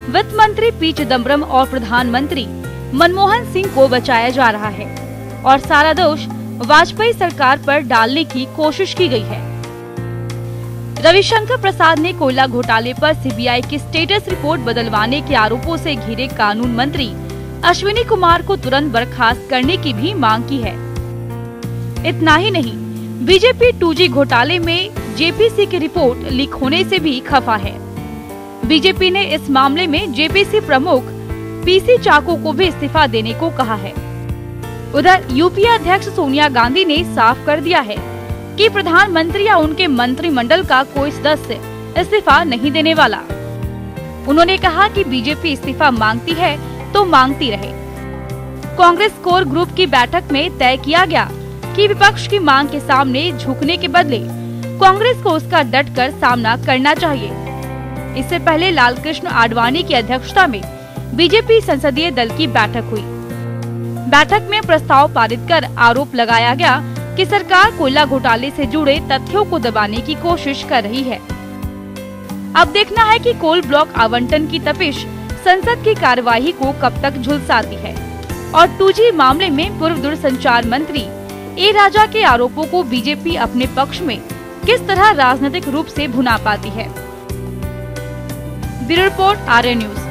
वित्त मंत्री पी चिदम्बरम और प्रधानमंत्री मनमोहन सिंह को बचाया जा रहा है और सारा दोष वाजपेयी सरकार पर डालने की कोशिश की गई है। रविशंकर प्रसाद ने कोयला घोटाले पर सीबीआई की स्टेटस रिपोर्ट बदलवाने के आरोपों से घिरे कानून मंत्री अश्विनी कुमार को तुरंत बर्खास्त करने की भी मांग की है। इतना ही नहीं, बीजेपी 2G घोटाले में जेपीसी की रिपोर्ट लीक होने से भी खफा है। बीजेपी ने इस मामले में जेपीसी प्रमुख पीसी चाको को भी इस्तीफा देने को कहा है। उधर यूपीए अध्यक्ष सोनिया गांधी ने साफ कर दिया है कि प्रधानमंत्री या उनके मंत्रिमंडल का कोई सदस्य इस्तीफा नहीं देने वाला। उन्होंने कहा कि बीजेपी इस्तीफा मांगती है तो मांगती रहे। कांग्रेस कोर ग्रुप की बैठक में तय किया गया कि विपक्ष की मांग के सामने झुकने के बदले कांग्रेस को उसका डटकर सामना करना चाहिए। इससे पहले लालकृष्ण आडवाणी की अध्यक्षता में बीजेपी संसदीय दल की बैठक हुई। बैठक में प्रस्ताव पारित कर आरोप लगाया गया कि सरकार कोयला घोटाले से जुड़े तथ्यों को दबाने की कोशिश कर रही है। अब देखना है कि कोल ब्लॉक आवंटन की तपिश संसद की कार्यवाही को कब तक झुलसाती है और 2G मामले में पूर्व दूरसंचार मंत्री ए राजा के आरोपों को बीजेपी अपने पक्ष में किस तरह राजनीतिक रूप से भुना पाती है। ब्यूरो रिपोर्ट, आर्य न्यूज।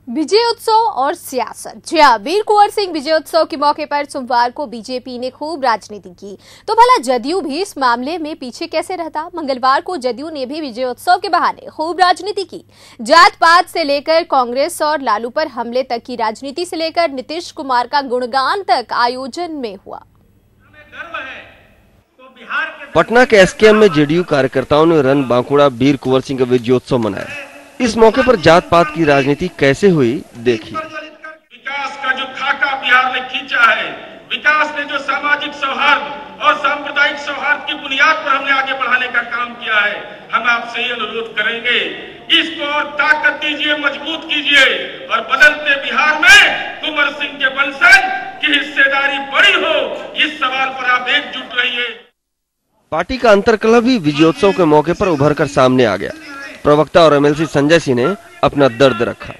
विजयोत्सव और सियासत। जी हाँ, वीर कुंवर सिंह विजयोत्सव के मौके पर सोमवार को बीजेपी ने खूब राजनीति की, तो भला जदयू भी इस मामले में पीछे कैसे रहता। मंगलवार को जदयू ने भी विजयोत्सव के बहाने खूब राजनीति की। जात पात से लेकर कांग्रेस और लालू पर हमले तक की राजनीति से लेकर नीतीश कुमार का गुणगान तक आयोजन में हुआ। पटना के एसकेएम में जेडीयू कार्यकर्ताओं ने रन बांकुड़ा वीर कुंवर सिंह का विजयोत्सव मनाया। इस मौके पर जात पात की राजनीति कैसे हुई, देखिए। विकास का जो खाका बिहार ने खींचा है, विकास ने जो सामाजिक सौहार्द और सांप्रदायिक सौहार्द की बुनियाद पर हमने आगे बढ़ाने का काम किया है, हम आपसे ये अनुरोध करेंगे, इसको और ताकत दीजिए, मजबूत कीजिए और बदलते बिहार में कुंवर सिंह के वंशज की हिस्सेदारी बड़ी हो, इस सवाल पर आप एकजुट रहिए। पार्टी का अंतर्कलह भी विजयोत्सव के मौके पर उभर कर सामने आ गया। प्रवक्ता और एमएलसी संजय सिंह ने अपना दर्द रखा।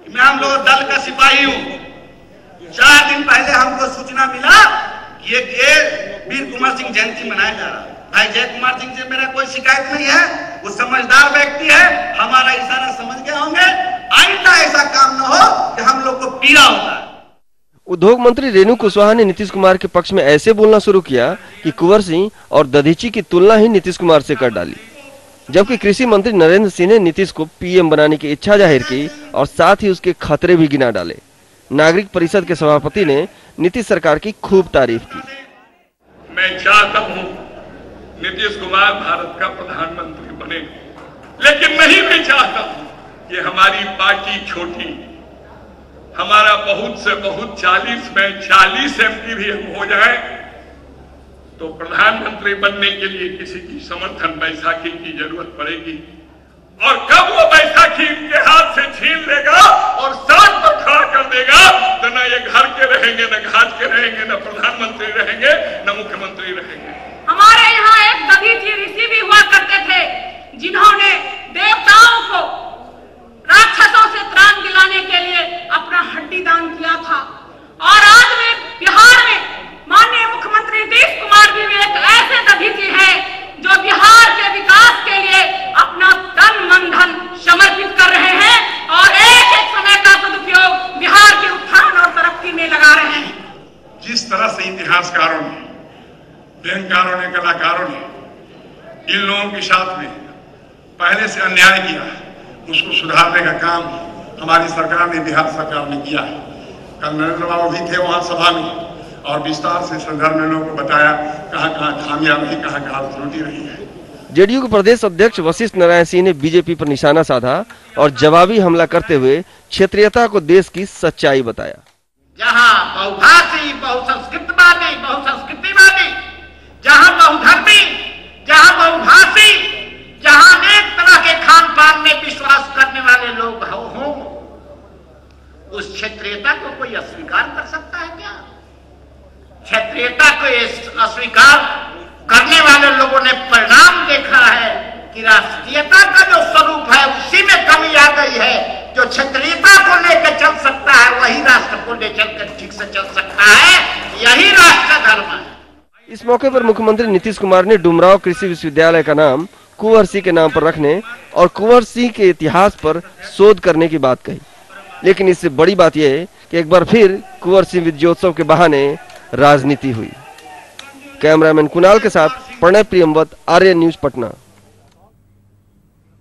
मैं हम लोग दल का सिपाही हूँ। 4 दिन पहले हमको सूचना मिला कि ये वीर कुंवर सिंह जयंती मनाया जा रहा है। भाई जय कुमार सिंह से मेरा कोई शिकायत नहीं है, वो समझदार व्यक्ति है, हमारा इशारा समझ गए होंगे। आइंदा ऐसा काम न हो कि हम लोग को पीड़ा होता है। उद्योग मंत्री रेणु कुशवाहा ने नीतीश कुमार के पक्ष में ऐसे बोलना शुरू किया कि कुंवर सिंह और दधीची की तुलना ही नीतीश कुमार से कर डाली। जबकि कृषि मंत्री नरेंद्र सिंह ने नीतीश को पीएम बनाने की इच्छा जाहिर की और साथ ही उसके खतरे भी गिना डाले। नागरिक परिषद के सभापति ने नीतीश सरकार की खूब तारीफ की। मैं चाहता हूं नीतीश कुमार भारत का प्रधानमंत्री बने, लेकिन नहीं मैं चाहता हूं कि हमारी पार्टी छोटी, हमारा बहुत से बहुत 40 में 40 एमपी भी हम हो जाए तो प्रधानमंत्री बनने के लिए किसी की समर्थन बैसाखी की जरूरत पड़ेगी। और कब वो बैसाखी इनके हाथ से छीन लेगा और साथ पर खड़ा कर देगा तो न ये घर के रहेंगे, न घाट के रहेंगे, न प्रधानमंत्री रहेंगे, न मुख्यमंत्री रहेंगे। हमारे यहाँ एक दधीची ऋषि भी हुआ करते थे जिन्होंने देवताओं को राक्षसों से त्राण दिलाने के लिए अपना हड्डी दान किया था। और आज में बिहार में माननीय मुख्यमंत्री नीतीश कुमार भी एक ऐसे दधीची है जो बिहार के विकास के लिए अपना तन मन धन समर्पित कर रहे हैं और एक एक समय का सदुपयोग बिहार के उत्थान और तरक्की में लगा रहे हैं। जिस तरह से इतिहासकारों ने, व्यंगकारों ने, कलाकारों ने इन लोगों के साथ में पहले से अन्याय किया, उसको सुधारने का काम हमारी सरकार ने, बिहार सरकार ने किया है। कल नरेंद्र बाबू भी थे वहां सभा में और विस्तार से संदर्भ में लोगों को बताया कहां खामियां रही, कहां त्रुटि रही है। जेडीयू के प्रदेश अध्यक्ष वशिष्ठ नारायण सिंह ने बीजेपी पर निशाना साधा और जवाबी हमला करते हुए क्षेत्रीयता को देश की सच्चाई बताया। जहां बहुभाषी, बहुसंस्कृतवादी, बहुसंस्कृतिवादी, जहां बहुधर्मी, जहां बहुभाषी, जहां अनेक तरह के खान पान में विश्वास करने वाले लोग हों, उस क्षेत्रीयता को कोई अस्वीकार कर सकता है क्या? क्षेत्रीयता को अस्वीकार करने वाले लोगों ने परिणाम देखा है कि राष्ट्रीयता का जो स्वरूप क्षेत्रीयता को लेकर चल सकता है वही राष्ट्र को लेकर ठीक से चल सकता है। यही राष्ट्र धर्म है। इस मौके पर मुख्यमंत्री नीतीश कुमार ने डुमरांव कृषि विश्वविद्यालय का नाम कुंवर सिंह के नाम पर रखने और कुंवर सिंह के इतिहास पर शोध करने की बात कही। लेकिन इससे बड़ी बात यह है कि एक बार फिर कुंवर सिंह विजयोत्सव के बहाने राजनीति हुई। कैमरामैन कुणाल के साथ प्रणय प्रियमवत, आर्यन न्यूज, पटना।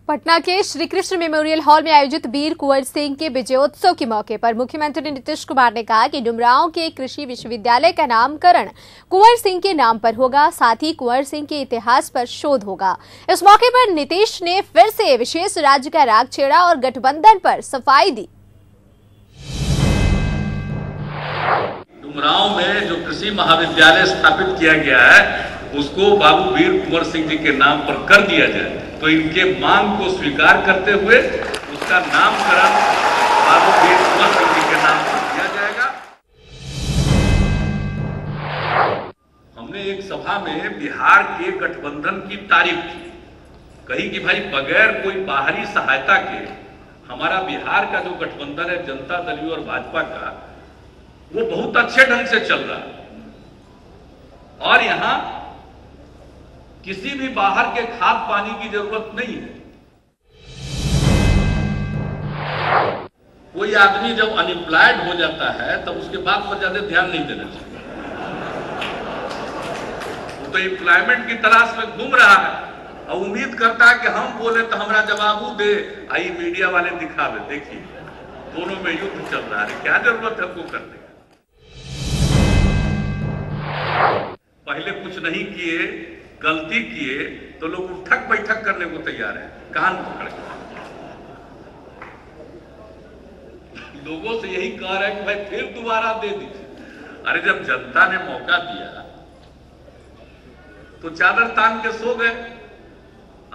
पटना के श्री कृष्ण मेमोरियल हॉल में आयोजित वीर कुंवर सिंह के विजयोत्सव के मौके पर मुख्यमंत्री नीतीश कुमार ने कहा कि डुमरांव के कृषि विश्वविद्यालय का नामकरण कुंवर सिंह के नाम पर होगा, साथ ही कुंवर सिंह के इतिहास पर शोध होगा। इस मौके पर नीतीश ने फिर से विशेष राज्य का राग छेड़ा और गठबंधन पर सफाई दी। डुमरांव में जो कृषि महाविद्यालय स्थापित किया गया है उसको बाबू वीर कुंवर सिंह जी के नाम पर कर दिया जाए, तो इनके मांग को स्वीकार करते हुए उसका नामकरण बाबू वीर कुंवर सिंह जी के नाम पर किया जाएगा। हमने एक सभा में बिहार के गठबंधन की तारीफ की, कही कि भाई बगैर कोई बाहरी सहायता के हमारा बिहार का जो गठबंधन है जनता दल और भाजपा का, वो बहुत अच्छे ढंग से चल रहा है और यहां किसी भी बाहर के खाद पानी की जरूरत नहीं है। कोई आदमी जब अनएम्प्लॉयड हो जाता है तब उसके बात पर ज्यादा ध्यान नहीं देना चाहिए। वो तो एम्प्लॉयमेंट की तलाश में घूम रहा है और उम्मीद करता है कि हम बोले तो हमारा जवाब दे, आई मीडिया वाले दिखावे। देखिए दोनों में युद्ध चल रहा है, क्या जरूरत है हमको करने का। पहले कुछ नहीं किए, गलती किए तो लोग उठक बैठक करने को तैयार है, कान पकड़ के। लोगों से यही कह रहे हैं कि भाई फिर दोबारा दे दीजिए। अरे जब जनता ने मौका दिया तो चादर तान के सो गए,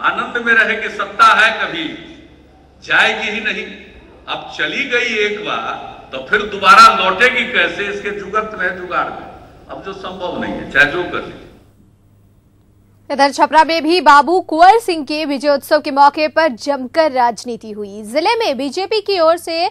आनंद में रहे कि सत्ता है कभी जाएगी ही नहीं, अब चली गई एक बार तो फिर दोबारा लौटेगी कैसे, इसके जुगत में जुगाड़ में अब जो संभव नहीं है, चाहे जो कर लीजिए। इधर छपरा में भी बाबू कुंवर सिंह के विजयोत्सव के मौके पर जमकर राजनीति हुई। जिले में बीजेपी की ओर से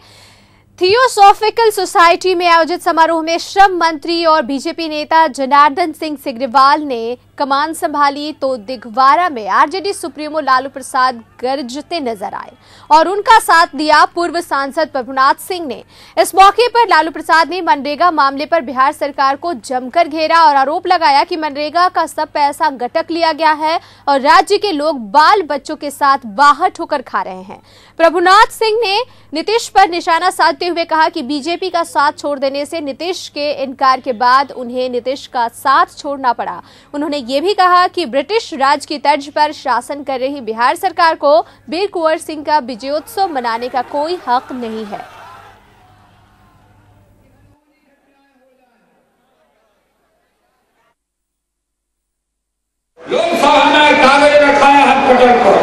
थियोसॉफिकल सोसाइटी में आयोजित समारोह में श्रम मंत्री और बीजेपी नेता जनार्दन सिंह सिग्रीवाल ने कमान संभाली तो दिघवारा में आरजेडी सुप्रीमो लालू प्रसाद गरजते नजर आए और उनका साथ दिया पूर्व सांसद प्रभुनाथ सिंह ने। इस मौके पर लालू प्रसाद ने मनरेगा मामले पर बिहार सरकार को जमकर घेरा और आरोप लगाया कि मनरेगा का सब पैसा गटक लिया गया है और राज्य के लोग बाल बच्चों के साथ बाहर ठोकर खा रहे हैं। प्रभुनाथ सिंह ने नीतीश पर निशाना साधते हुए कहा कि बीजेपी का साथ छोड़ देने से नीतीश के इनकार के बाद उन्हें नीतीश का साथ छोड़ना पड़ा। उन्होंने ये भी कहा कि ब्रिटिश राज की तर्ज पर शासन कर रही बिहार सरकार को वीर कुंवर सिंह का विजयोत्सव मनाने का कोई हक नहीं है। लोकसभा में कागज रखा है हॉस्पिटल पर,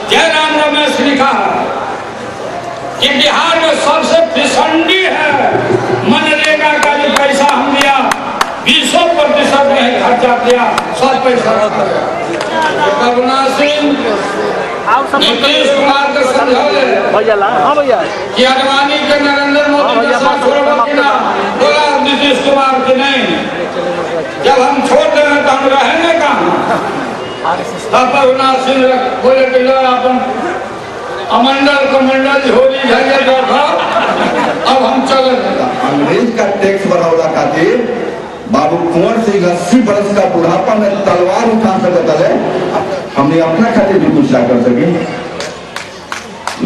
जयराम रमेश लिखा है कि बिहार में सबसे फिसंडी है मनरेगा का जो पैसा हम दिया 20% नहीं खर्चा किया, सब पैसा प्रभुनाथ सिंह नीतीश कुमार के समझौले कि अडवाणी के नरेंद्र मोदी के साथ छोड़ो कि ना, बोला नीतीश कुमार की नहीं, जब हम छोड़ देंगे तो हम रहेंगे कहाँ। तब प्रभुनाथ सिंह बोले कि लो अपन अमंडल कमंडल झोली झरिया देखो, अब हम चले। अंग्रेज का टैक्स बढ़ावला खातिर बाबू कुंवर सिंह 80 वर्ष का बुढ़ापा में तलवार उठा सकता है, हमने अपना खातिर भी कुछ ना कर सके।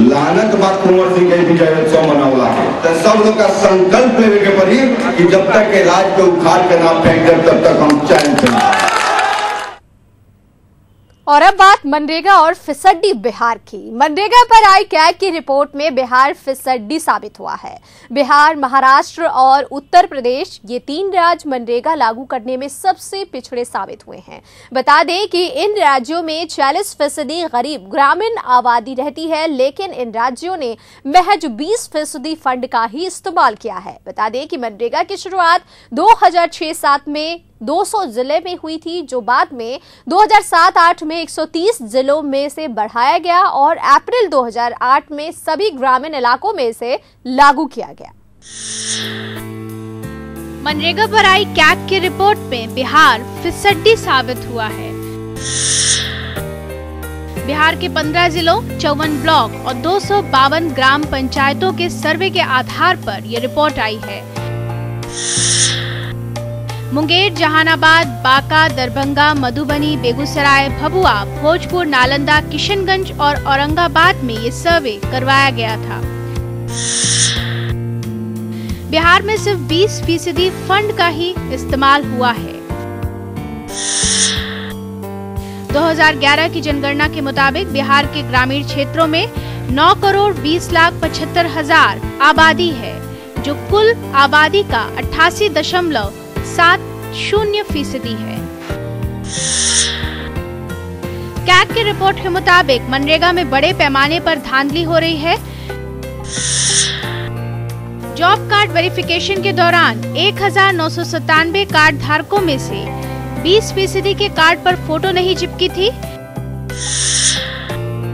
लानत बात कुंवर सिंह के विजयोत्सव मनावला है तो सब लोग का संकल्प लेवे के पड़ी कि जब तक के राज को उखाड़ के ना फेंक दे तब तक हम चैन से। और अब बात मनरेगा और फिसड्डी बिहार की। मनरेगा पर आई कैग की रिपोर्ट में बिहार फिसड्डी साबित हुआ है। बिहार, महाराष्ट्र और उत्तर प्रदेश ये 3 राज्य मनरेगा लागू करने में सबसे पिछड़े साबित हुए हैं। बता दें कि इन राज्यों में 40% गरीब ग्रामीण आबादी रहती है, लेकिन इन राज्यों ने महज 20% फंड का ही इस्तेमाल किया है। बता दें कि मनरेगा की शुरुआत 2006-07 में 200 जिले में हुई थी, जो बाद में 2007-8 में 130 जिलों में से बढ़ाया गया और अप्रैल 2008 में सभी ग्रामीण इलाकों में इसे लागू किया गया। मनरेगा पर आई कैग की रिपोर्ट में बिहार फिसड्डी साबित हुआ है। बिहार के 15 जिलों, 54 ब्लॉक और 252 ग्राम पंचायतों के सर्वे के आधार पर यह रिपोर्ट आई है। मुंगेर, जहानाबाद, बांका, दरभंगा, मधुबनी, बेगूसराय, भभुआ, भोजपुर, नालंदा, किशनगंज और औरंगाबाद में ये सर्वे करवाया गया था। बिहार में सिर्फ 20% फंड का ही इस्तेमाल हुआ है। 2011 की जनगणना के मुताबिक बिहार के ग्रामीण क्षेत्रों में 9,20,75,000 आबादी है, जो कुल आबादी का 88.70% है। कैग की रिपोर्ट के मुताबिक मनरेगा में बड़े पैमाने पर धांधली हो रही है। जॉब कार्ड वेरिफिकेशन के दौरान 1997 कार्ड धारकों में से 20% के कार्ड पर फोटो नहीं चिपकी थी,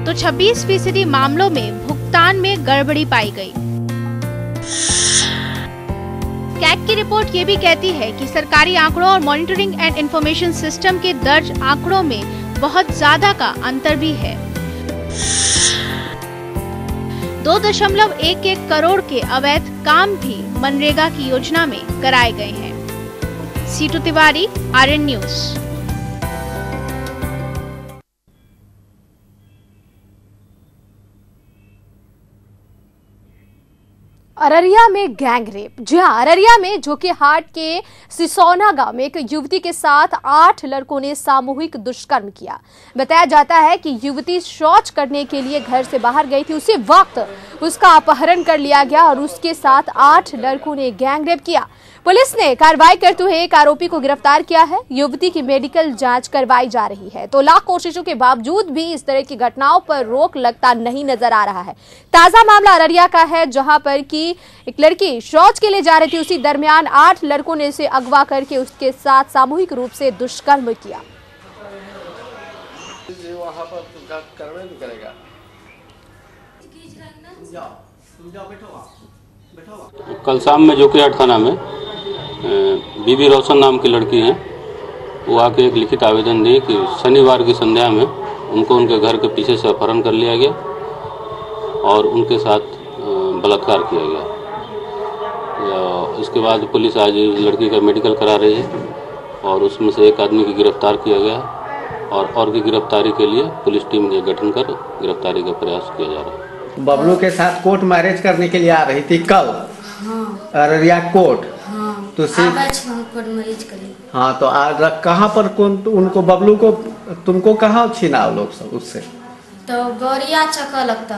तो 26% मामलों में भुगतान में गड़बड़ी पाई गई। कैग की रिपोर्ट ये भी कहती है कि सरकारी आंकड़ों और मॉनिटरिंग एंड इंफॉर्मेशन सिस्टम के दर्ज आंकड़ों में बहुत ज्यादा का अंतर भी है। 2.11 करोड़ के अवैध काम भी मनरेगा की योजना में कराए गए हैं। Situ Tiwari, RN news. अररिया में गैंग रेप। जी हाँ, अररिया में जोकीहाट के सिसौना गांव में एक युवती के साथ 8 लड़कों ने सामूहिक दुष्कर्म किया। बताया जाता है कि युवती शौच करने के लिए घर से बाहर गई थी, उसी वक्त उसका अपहरण कर लिया गया और उसके साथ 8 लड़कों ने गैंग रेप किया। पुलिस ने कार्रवाई करते हुए एक आरोपी को गिरफ्तार किया है। युवती की मेडिकल जांच करवाई जा रही है। तो लाख कोशिशों के बावजूद भी इस तरह की घटनाओं पर रोक लगता नहीं नजर आ रहा है। ताजा मामला अररिया का है, जहां पर की एक लड़की शौच के लिए जा रही थी, उसी दरमियान 8 लड़कों ने उसे अगवा करके उसके साथ सामूहिक रूप से दुष्कर्म किया। कल शाम में जोकीहाट थाना में बीबी रोशन नाम की लड़की है, वो आके एक लिखित आवेदन दी कि शनिवार की संध्या में उनको उनके घर के पीछे से अपहरण कर लिया गया और उनके साथ बलात्कार किया गया। इसके बाद पुलिस आज लड़की का मेडिकल करा रही है और उसमें से एक आदमी की गिरफ्तार किया गया और की गिरफ्तारी के लिए पुलिस टीम का गठन कर गिरफ्तारी का प्रयास किया जा रहा है। बबलू के साथ कोर्ट मैरिज करने के लिए आ रही थी कल। हाँ। अररिया कोर्ट। हाँ। तो कोर्ट मैरिज करी। हाँ, तो आज कहाँ पर उनको बबलू को तुमको कहाँ छीना लोग सब उससे? तो गौरिया चक्का लगता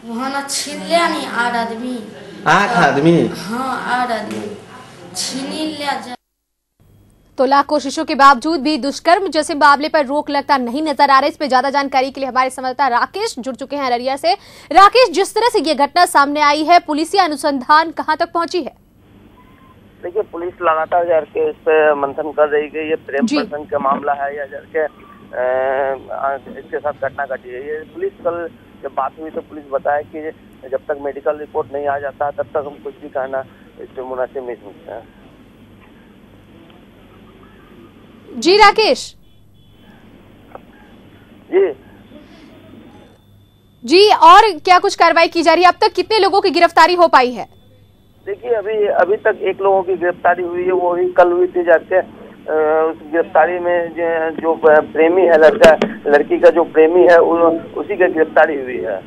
वहाँ ना छीन लिया नहीं 8 आदमी। 8 आदमी? हाँ, 8 आदमी छीन लिया। तो लाख कोशिशों के बावजूद भी दुष्कर्म जैसे मामले पर रोक लगता नहीं नजर आ रहा है। इस पे ज्यादा जानकारी के लिए हमारे संवाददाता राकेश जुड़ चुके हैं अररिया से। राकेश, जिस तरह से ये घटना सामने आई है, पुलिसिया अनुसंधान कहां तक पहुंची है? देखिए, पुलिस लगातार जर के इस पे मंथन कर रही है। ये प्रेम प्रसंग का मामला है या जर के इसके साथ घटना घटी है। ये पुलिस कल जब बात हुई तो पुलिस बताया कि जब तक मेडिकल रिपोर्ट नहीं आ जाता तब तक हम कुछ भी कहना इस पे मुनासिब नहीं समझते हैं। जी राकेश। जी, और क्या कुछ कार्रवाई की जा रही है? अब तक कितने लोगों की गिरफ्तारी हो पाई है? देखिए, अभी तक 1 लोगों की गिरफ्तारी हुई है, वो ही कल हुई थी। जाके उस गिरफ्तारी में जो प्रेमी है लड़की का जो प्रेमी है उसी की गिरफ्तारी हुई है।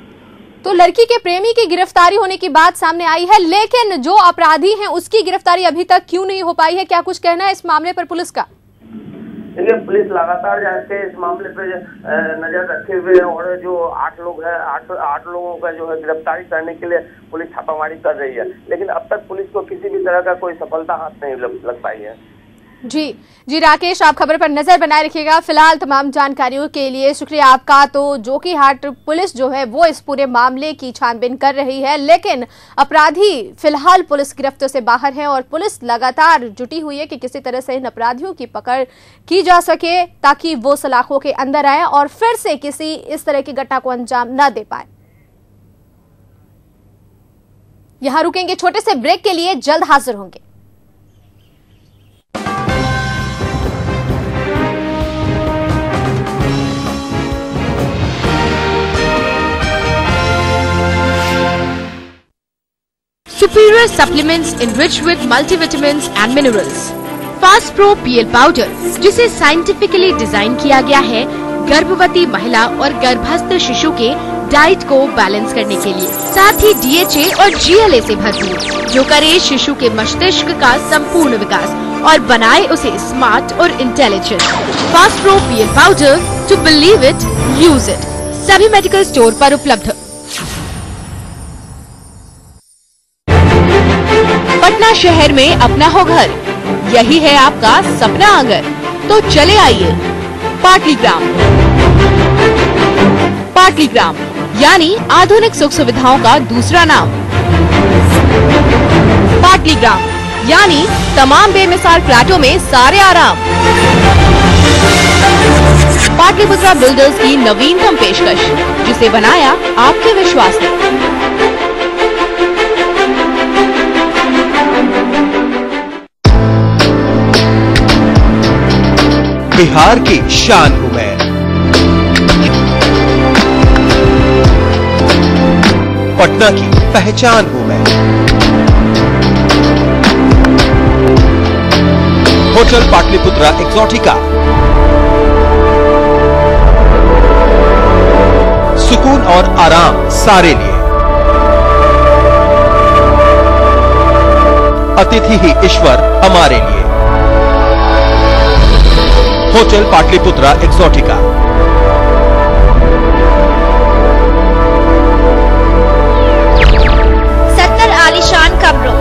तो लड़की के प्रेमी की गिरफ्तारी होने की बात सामने आई है, लेकिन जो अपराधी हैं उसकी गिरफ्तारी अभी तक क्यों नहीं हो पाई है? क्या कुछ कहना है इस मामले पर पुलिस का? देखिए, पुलिस लगातार जाके इस मामले पे नजर रखे हुए और जो 8 लोग हैं 8 लोगों का जो है गिरफ्तारी करने के लिए पुलिस छापामारी कर रही है, लेकिन अब तक पुलिस को किसी भी तरह का कोई सफलता हाथ नहीं लग पाई है। जी राकेश, आप खबर पर नजर बनाए रखिएगा। फिलहाल तमाम जानकारियों के लिए शुक्रिया आपका। तो जोकीहाट पुलिस जो है वो इस पूरे मामले की छानबीन कर रही है, लेकिन अपराधी फिलहाल पुलिस गिरफ्त से बाहर है और पुलिस लगातार जुटी हुई है कि किसी तरह से इन अपराधियों की पकड़ की जा सके ताकि वो सलाखों के अंदर आए और फिर से किसी इस तरह की घटना को अंजाम न दे पाए। यहां रुकेंगे छोटे से ब्रेक के लिए, जल्द हाजिर होंगे। Superior supplements enriched with multivitamins and minerals. Fast Pro PL Powder, जिसे साइंटिफिकली डिजाइन किया गया है गर्भवती महिला और गर्भस्थ शिशु के डाइट को बैलेंस करने के लिए, साथ ही DHA और GLA से भरपूर, जो करे शिशु के मस्तिष्क का संपूर्ण विकास और बनाए उसे स्मार्ट और intelligent. Fast pro PL powder, to believe it, use it. सभी मेडिकल स्टोर पर उपलब्ध। पटना शहर में अपना हो घर, यही है आपका सपना अगर, तो चले आइए पाटलीग्राम। पाटलीग्राम यानी आधुनिक सुख सुविधाओं का दूसरा नाम। पाटलीग्राम यानी तमाम बेमिसाल फ्लैटों में सारे आराम। पाटलिपुत्रा बिल्डर्स की नवीनतम पेशकश, जिसे बनाया आपके विश्वास ने। बिहार की शान हूँ मैं, पटना की पहचान हूँ मैं। होटल पाटलिपुत्रा एक्सोटिका, सुकून और आराम सारे लिए। अतिथि ही ईश्वर हमारे लिए। Hotel Pataliputra exotica. आलीशान कमरों,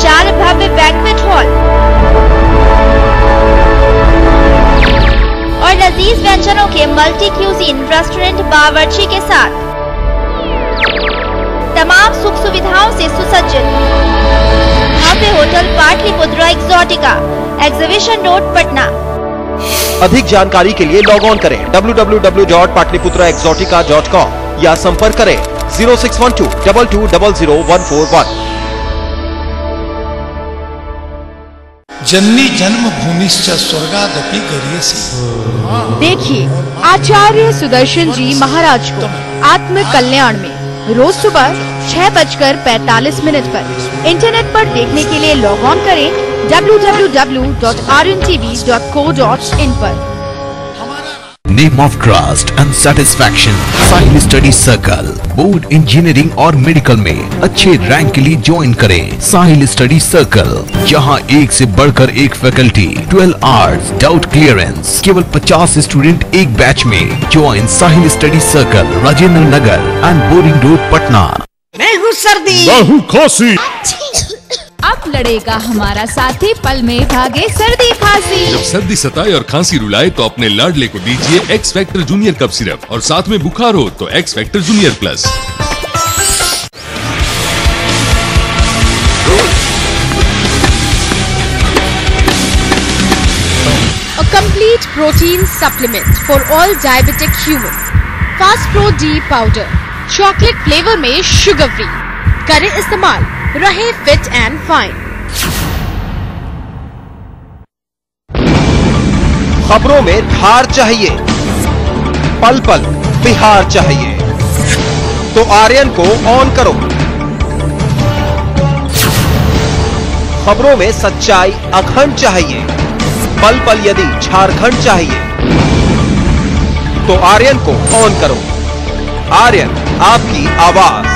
शान भव्य बैंक्वेट हॉल और लजीज व्यंजनों के मल्टी क्यूजीन रेस्टोरेंट बावर्ची के साथ तमाम सुख सुविधाओं से सुसज्जित भव्य hotel Pataliputra exotica, exhibition road, Patna. अधिक जानकारी के लिए लॉग ऑन करें www.patliputraexotica.com या संपर्क करें 061222000141। जननी जन्मभूमिश्च स्वर्गादपि गरीयसी। देखिए आचार्य सुदर्शन जी महाराज को आत्म कल्याण में रोज सुबह 6:45 पर इंटरनेट पर देखने के लिए लॉग ऑन करें www.rntv.co.in पर। Name of trust and satisfaction, Sahil study circle. Board, engineering और मेडिकल में अच्छे रैंक के लिए ज्वाइन करें साहिल स्टडी सर्कल, जहां एक से बढ़कर एक फैकल्टी, 12 आवर्स डाउट क्लियरेंस, केवल 50 स्टूडेंट एक बैच में। Join Sahil study circle, Rajendra Nagar and boring road, Patna. मैं हूँ सर्दी, मैं खांसी। अब लड़ेगा हमारा साथी, पल में भागे सर्दी खांसी। जब सर्दी सताए और खांसी रुलाए तो अपने लाडले को दीजिए X factor junior cough syrup, और साथ में बुखार हो तो X factor junior plus. A complete protein supplement for all diabetic human. Fast Pro D powder, chocolate flavour में शुगर फ्री। करें इस्तेमाल, रहे फिट एंड फाइन। खबरों में धार चाहिए, पल पल बिहार चाहिए, तो आर्यन को ऑन करो। खबरों में सच्चाई अखंड चाहिए, पल पल यदि झारखंड चाहिए, तो आर्यन को ऑन करो। आर्यन, आपकी आवाज।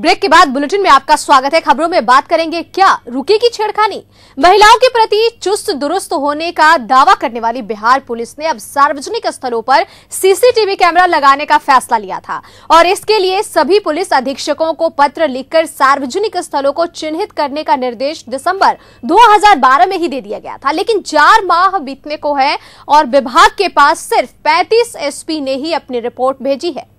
ब्रेक के बाद बुलेटिन में आपका स्वागत है। खबरों में बात करेंगे, क्या रुकेगी छेड़खानी? महिलाओं के प्रति चुस्त दुरुस्त होने का दावा करने वाली बिहार पुलिस ने अब सार्वजनिक स्थलों पर सीसीटीवी कैमरा लगाने का फैसला लिया था और इसके लिए सभी पुलिस अधीक्षकों को पत्र लिखकर सार्वजनिक स्थलों को चिन्हित करने का निर्देश दिसंबर 2012 में ही दे दिया गया था। लेकिन 4 माह बीतने को है और विभाग के पास सिर्फ 35 एसपी ने ही अपनी रिपोर्ट भेजी है।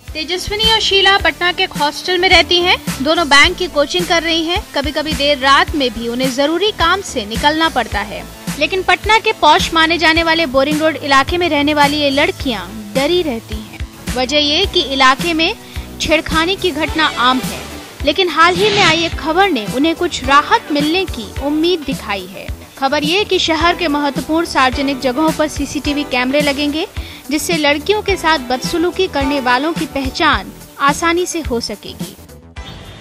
तेजस्विनी और शीला पटना के एक हॉस्टल में रहती हैं। दोनों बैंक की कोचिंग कर रही हैं। कभी कभी देर रात में भी उन्हें जरूरी काम से निकलना पड़ता है। लेकिन पटना के पॉश माने जाने वाले बोरिंग रोड इलाके में रहने वाली ये लड़कियां डरी रहती हैं। वजह ये कि इलाके में छेड़खानी की घटना आम है, लेकिन हाल ही में आई एक खबर ने उन्हें कुछ राहत मिलने की उम्मीद दिखाई है। खबर ये कि शहर के महत्वपूर्ण सार्वजनिक जगहों पर सीसीटीवी कैमरे लगेंगे, जिससे लड़कियों के साथ बदसलूकी करने वालों की पहचान आसानी से हो सकेगी।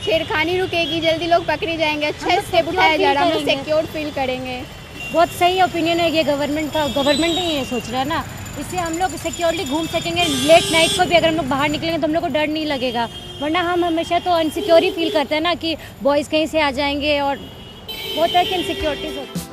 छेड़खानी रुकेगी, जल्दी लोग पकड़े जाएंगे, अच्छा स्टेप उठाया जा रहा है, हम लोग सिक्योर फील करेंगे। बहुत सही ओपिनियन है ये गवर्नमेंट का। गवर्नमेंट नहीं ये सोच रहा है ना, इससे हम लोग सिक्योरली घूम सकेंगे। लेट नाइट को भी अगर हम लोग बाहर निकलेंगे तो हम लोग को डर नहीं लगेगा, वरना हम हमेशा तो अनसिक्योर ही फील करते हैं ना कि बॉयज़ कहीं से आ जाएंगे और बहुत तरह की इनसिक्योरिटीज होती है।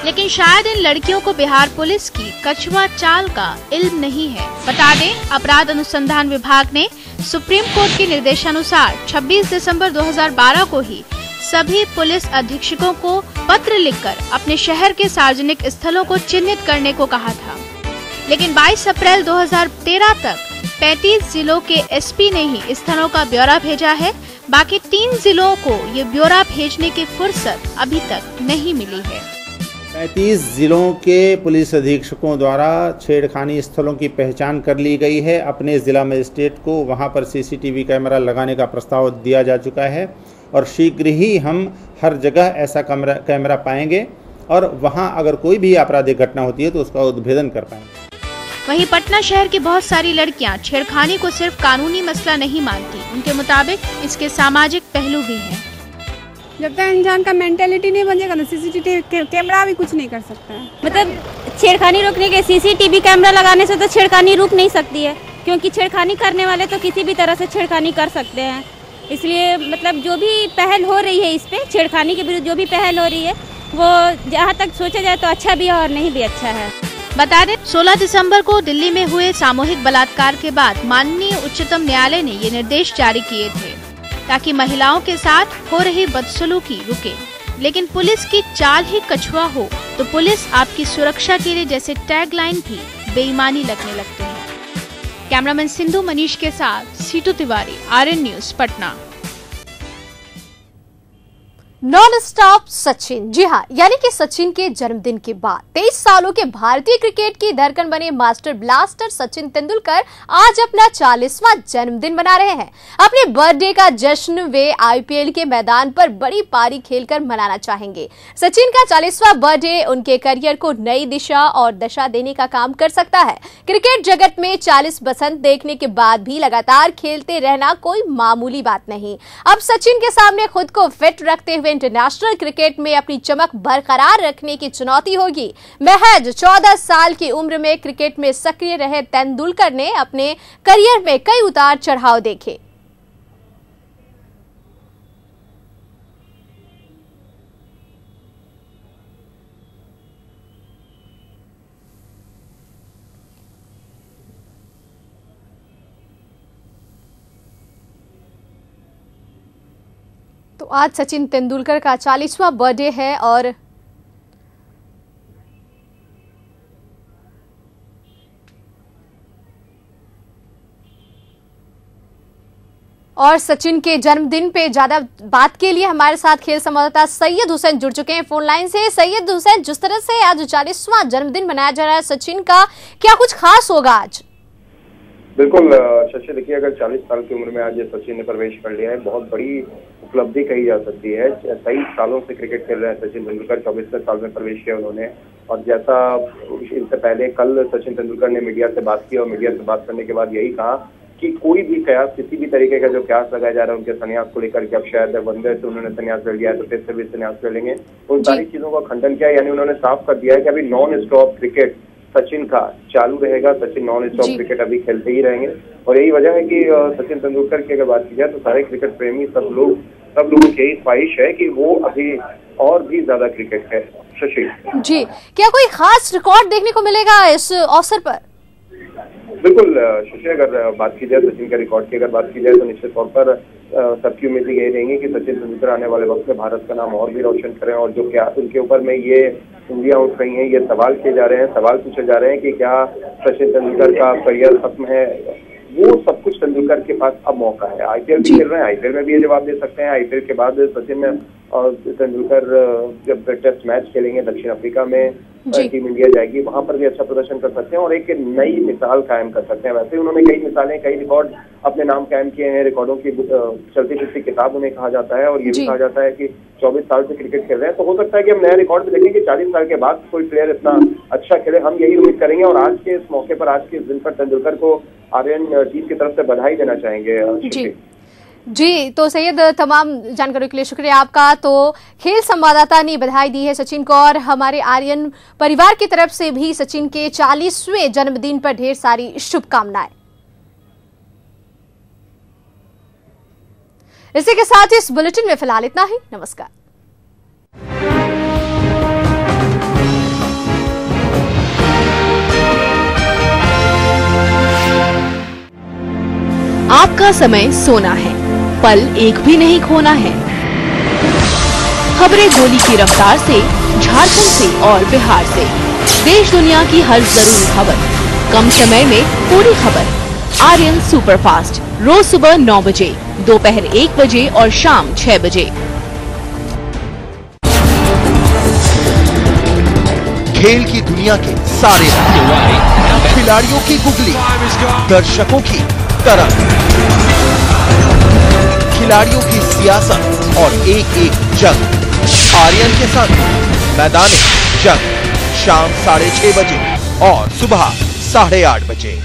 लेकिन शायद इन लड़कियों को बिहार पुलिस की कछुआ चाल का इल्म नहीं है। बता दें, अपराध अनुसंधान विभाग ने सुप्रीम कोर्ट के निर्देशानुसार 26 दिसंबर 2012 को ही सभी पुलिस अधीक्षकों को पत्र लिखकर अपने शहर के सार्वजनिक स्थलों को चिन्हित करने को कहा था। लेकिन 22 अप्रैल 2013 तक 35 जिलों के एसपी ने ही स्थलों का ब्यौरा भेजा है। बाकी 3 जिलों को ये ब्यौरा भेजने की फुर्सत अभी तक नहीं मिली है। 35 जिलों के पुलिस अधीक्षकों द्वारा छेड़खानी स्थलों की पहचान कर ली गई है। अपने जिला मजिस्ट्रेट को वहां पर सीसीटीवी कैमरा लगाने का प्रस्ताव दिया जा चुका है और शीघ्र ही हम हर जगह ऐसा कैमरा पाएंगे और वहां अगर कोई भी आपराधिक घटना होती है तो उसका उद्भेदन कर पाएंगे। वहीं पटना शहर की बहुत सारी लड़कियां छेड़खानी को सिर्फ कानूनी मसला नहीं मानती। उनके मुताबिक इसके सामाजिक पहलू भी हैं। जब तक इंसान का मेंटेलिटी नहीं बनेगा ना, सीसीटीवी कैमरा भी कुछ नहीं कर सकता है। मतलब छेड़खानी रोकने के सीसीटीवी कैमरा लगाने से तो छेड़खानी रुक नहीं सकती है, क्योंकि छेड़खानी करने वाले तो किसी भी तरह से छेड़खानी कर सकते हैं। इसलिए मतलब जो भी पहल हो रही है इस पे, छेड़खानी के विरुद्ध जो भी पहल हो रही है, वो जहाँ तक सोचा जाए तो अच्छा भी है और नहीं भी अच्छा है। बता दें, 16 दिसंबर को दिल्ली में हुए सामूहिक बलात्कार के बाद माननीय उच्चतम न्यायालय ने ये निर्देश जारी किए थे ताकि महिलाओं के साथ हो रही बदसलूकी रुके। लेकिन पुलिस की चाल ही कछुआ हो तो पुलिस आपकी सुरक्षा के लिए जैसे टैगलाइन भी बेईमानी लगने लगते हैं। कैमरामैन सिंधु मनीष के साथ Situ Tiwari, RN news, Patna. Non stop Sachin, जी हाँ, यानी कि सचिन के जन्मदिन के बाद 23 सालों के भारतीय क्रिकेट की धड़कन बने मास्टर ब्लास्टर सचिन तेंदुलकर आज अपना 40वां जन्मदिन मना रहे हैं। अपने बर्थडे का जश्न वे आईपीएल के मैदान पर बड़ी पारी खेलकर मनाना चाहेंगे। सचिन का 40वां बर्थडे उनके करियर को नई दिशा और दशा देने का काम कर सकता है। क्रिकेट जगत में 40 बसंत देखने के बाद भी लगातार खेलते रहना कोई मामूली बात नहीं। अब सचिन के सामने खुद को फिट रखते हुए इंटरनेशनल क्रिकेट में अपनी चमक बरकरार रखने की चुनौती होगी। महज 14 साल की उम्र में क्रिकेट में सक्रिय रहे तेंदुलकर ने अपने करियर में कई उतार चढ़ाव देखे। तो आज सचिन तेंदुलकर का 40वां बर्थडे है और सचिन के जन्मदिन पे ज्यादा बात के लिए हमारे साथ खेल संवाददाता सैयद हुसैन जुड़ चुके हैं फोन लाइन से। सैयद हुसैन, जिस तरह से आज 40वां जन्मदिन मनाया जा रहा है सचिन का, क्या कुछ खास होगा आज? बिल्कुल शशि, देखिए अगर 40 साल की उम्र में आज सचिन ने प्रवेश कर लिया है, बहुत बड़ी उपलब्धि कही जा सकती है। 23 सालों से क्रिकेट खेल रहे हैं सचिन तेंदुलकर, 24वें साल में प्रवेश किया उन्होंने। और जैसा इससे पहले कल सचिन तेंदुलकर ने मीडिया से बात की और मीडिया से बात करने के बाद यही कहा कि कोई भी कयास, किसी भी तरीके का जो कयास लगाया जा रहा है उनके संन्यास को लेकर कि अब शायद वनडे से उन्होंने संन्यास ले लिया है तो टेस्ट से भी संन्यास ले लेंगे, उन सारी चीजों का खंडन किया। यानी उन्होंने साफ कर दिया है कि अभी नॉन स्टॉप क्रिकेट सचिन का चालू रहेगा। सचिन नॉन स्टॉप क्रिकेट अभी खेलते ही रहेंगे और यही वजह है कि सचिन तेंदुलकर की अगर बात की जाए तो सारे क्रिकेट प्रेमी सब लोगों की यही ख्वाहिश है कि वो अभी और भी ज्यादा क्रिकेट है। शशि जी, क्या कोई खास रिकॉर्ड देखने को मिलेगा इस अवसर पर? बिल्कुल शशि, अगर बात की जाए सचिन के रिकॉर्ड की अगर बात की जाए तो निश्चित तौर पर सबकी उम्मीद यही रहेंगी कि सचिन तेंदुलकर आने वाले वक्त में भारत का नाम और भी रोशन करें और जो क्या उनके ऊपर में ये उंगलियां उठ रही हैं, ये सवाल किए जा रहे हैं, सवाल पूछे जा रहे हैं कि क्या सचिन तेंदुलकर का करियर खत्म है, वो सब कुछ तेंदुलकर के पास अब मौका है। आईपीएल भी खेल रहे हैं, आईपीएल में भी ये जवाब दे सकते हैं। आईपीएल के बाद सचिन और तेंदुलकर जब टेस्ट मैच खेलेंगे दक्षिण अफ्रीका में, टीम इंडिया जाएगी, वहां पर भी अच्छा प्रदर्शन कर सकते हैं और एक नई मिसाल कायम कर सकते हैं। वैसे ही उन्होंने कई मिसालें, कई रिकॉर्ड अपने नाम कायम किए हैं। रिकॉर्डों की चलती फिरती किताब उन्हें कहा जाता है और ये भी कहा जाता है कि 24 साल से क्रिकेट खेल रहे हैं, तो हो सकता है कि हम नया रिकॉर्ड भी देखें कि 40 साल के बाद कोई प्लेयर इतना अच्छा खेले। हम यही उम्मीद करेंगे और आज के इस मौके पर, आज के इस दिन पर तेंदुलकर को आर्यन टीम की तरफ से बधाई देना चाहेंगे। जी, तो सैयद तमाम जानकारी के लिए शुक्रिया आपका। तो खेल संवाददाता ने बधाई दी है सचिन को और हमारे आर्यन परिवार की तरफ से भी सचिन के 40वें जन्मदिन पर ढेर सारी शुभकामनाएं। इसी के साथ इस बुलेटिन में फिलहाल इतना ही। नमस्कार। आपका समय सोना है, पल एक भी नहीं खोना है। खबरें गोली की रफ्तार से, झारखंड से और बिहार से, देश दुनिया की हर जरूरी खबर, कम समय में पूरी खबर। आर्यन सुपरफास्ट, रोज सुबह 9 बजे, दोपहर 1 बजे और शाम 6 बजे। खेल की दुनिया के सारे राज, खिलाड़ियों की गुगली, दर्शकों की तरफ, खिलाड़ियों की सियासत और एक एक जंग। आर्यन के साथ मैदान जंग, शाम 6:30 बजे और सुबह 8:30 बजे।